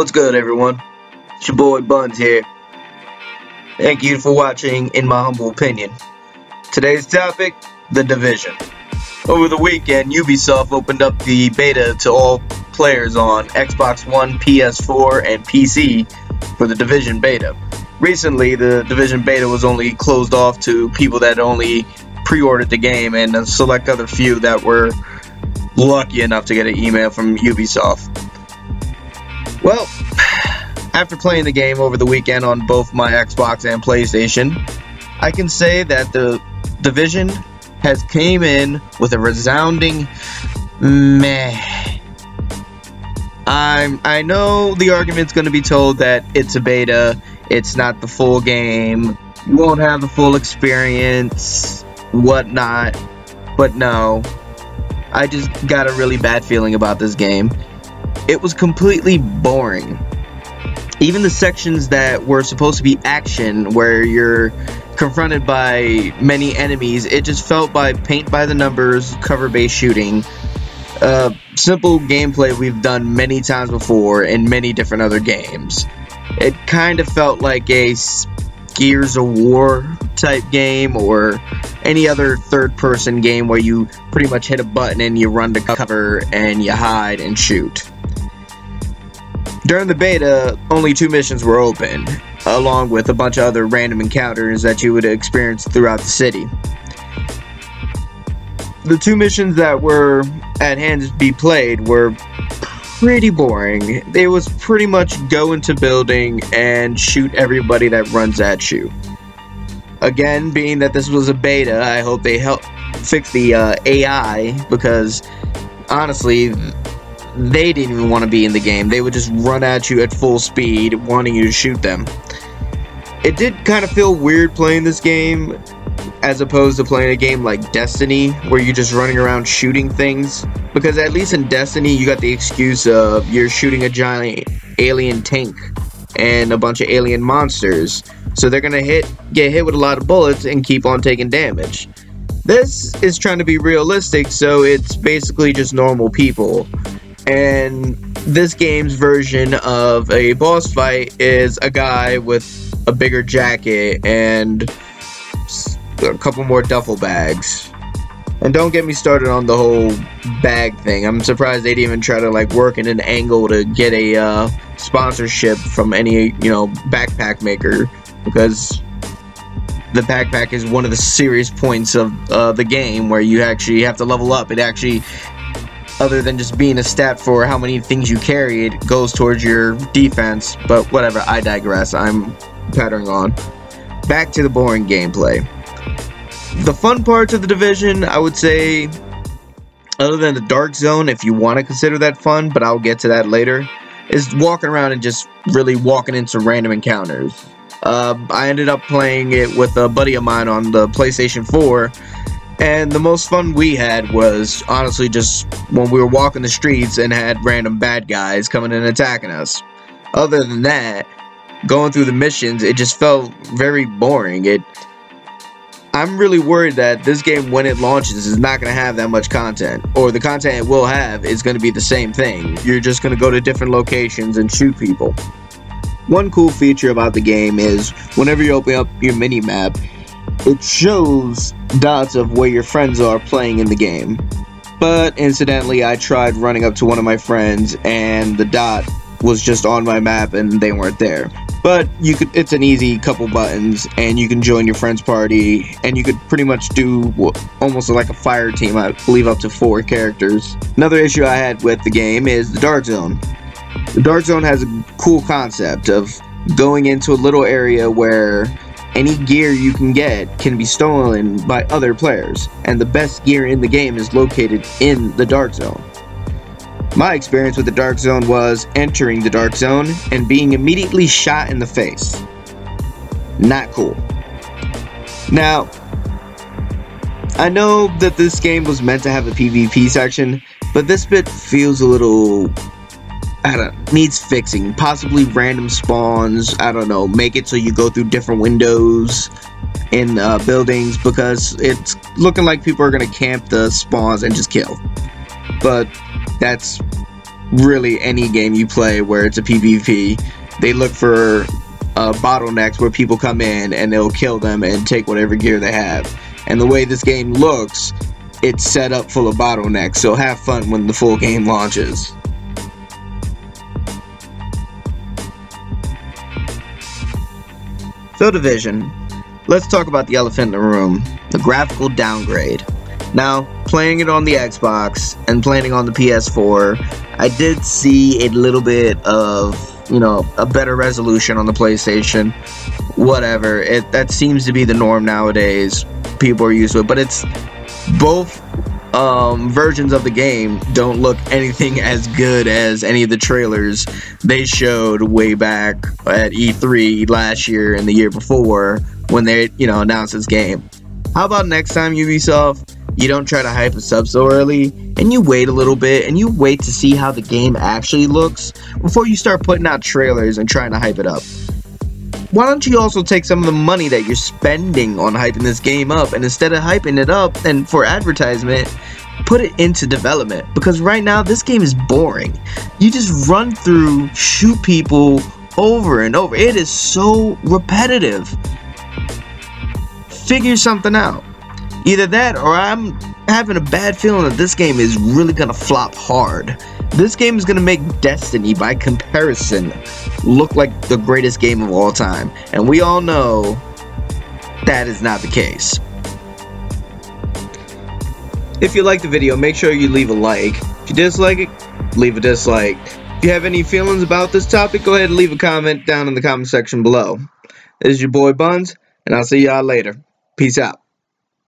What's good, everyone? It's your boy Buns here. Thank you for watching In My Humble Opinion. Today's topic, The Division. Over the weekend, Ubisoft opened up the beta to all players on Xbox One, PS4, and PC for the Division beta. Recently, the Division beta was only closed off to people that only pre-ordered the game and a select other few that were lucky enough to get an email from Ubisoft. Well, after playing the game over the weekend on both my Xbox and PlayStation, I can say that the Division has came in with a resounding meh. I know the argument's going to be told that it's a beta, it's not the full game, you won't have the full experience, whatnot, but no, I just got a really bad feeling about this game. It was completely boring. Even the sections that were supposed to be action, where you're confronted by many enemies, it just felt like paint by the numbers, cover-based shooting. Simple gameplay we've done many times before in many different other games. It kind of felt like a Gears of War type game, or any other third-person game where you pretty much hit a button and you run to cover and you hide and shoot. During the beta, only 2 missions were open, along with a bunch of other random encounters that you would experience throughout the city. The 2 missions that were at hand to be played were pretty boring. They was pretty much go into building and shoot everybody that runs at you. Again, being that this was a beta, I hope they help fix the AI, because honestly, they didn't even want to be in the game. They would just run at you at full speed, wanting you to shoot them. It did kind of feel weird playing this game, as opposed to playing a game like Destiny, where you're just running around shooting things. Because at least in Destiny, you got the excuse of you're shooting a giant alien tank and a bunch of alien monsters, so they're gonna get hit with a lot of bullets and keep on taking damage. This is trying to be realistic, so it's basically just normal people. And this game's version of a boss fight is a guy with a bigger jacket and a couple more duffel bags. And don't get me started on the whole bag thing. I'm surprised they didn't even try to work in an angle to get a sponsorship from any, backpack maker, because the backpack is one of the serious points of the game where you actually have to level up. It actually, other than just being a stat for how many things you carry, it goes towards your defense. But whatever, I digress. I'm pattering on. Back to the boring gameplay. The fun parts of the Division, I would say, other than the Dark Zone, if you want to consider that fun, but I'll get to that later, is walking around and just really walking into random encounters. I ended up playing it with a buddy of mine on the PlayStation 4, and the most fun we had was honestly just when we were walking the streets and had random bad guys coming and attacking us. Other than that, going through the missions, it just felt very boring. I'm really worried that this game, when it launches, is not going to have that much content, or the content it will have is going to be the same thing. You're just going to go to different locations and shoot people. One cool feature about the game is whenever you open up your mini-map, it shows dots of where your friends are playing in the game. But incidentally, I tried running up to one of my friends and the dot was just on my map and they weren't there. But it's an easy couple buttons and you can join your friend's party, and you could pretty much do almost like a fire team, I believe up to 4 characters. Another issue I had with the game is the Dark Zone. The Dark Zone has a cool concept of going into a little area where any gear you can get can be stolen by other players, and the best gear in the game is located in the Dark Zone. My experience with the Dark Zone was entering the Dark Zone and being immediately shot in the face. Not cool. Now, I know that this game was meant to have a PvP section, but this bit feels a little, needs fixing. Possibly random spawns, make it so you go through different windows in buildings, because it's looking like people are going to camp the spawns and just kill. But that's really any game you play where it's a PvP, they look for bottlenecks where people come in and they'll kill them and take whatever gear they have. And the way this game looks, it's set up full of bottlenecks, so have fun when the full game launches. So Division, let's talk about the elephant in the room, the graphical downgrade. Now, playing it on the Xbox and playing it on the PS4, I did see a little bit of, a better resolution on the PlayStation. Whatever, that seems to be the norm nowadays. People are used to it, but it's both versions of the game don't look anything as good as any of the trailers they showed way back at E3 last year and the year before when they, announced this game. How about next time, Ubisoft? You don't try to hype us up so early, and you wait a little bit, and you wait to see how the game actually looks before you start putting out trailers and trying to hype it up. Why don't you also take some of the money that you're spending on hyping this game up, and instead of hyping it up and for advertisement, put it into development? Because right now, this game is boring. You just run through, shoot people over and over. It is so repetitive. Figure something out. Either that, or I'm having a bad feeling that this game is really gonna flop hard. This game is gonna make Destiny, by comparison, look like the greatest game of all time. And we all know that is not the case. If you liked the video, make sure you leave a like. If you dislike it, leave a dislike. If you have any feelings about this topic, go ahead and leave a comment down in the comment section below. This is your boy Buns, and I'll see y'all later. Peace out.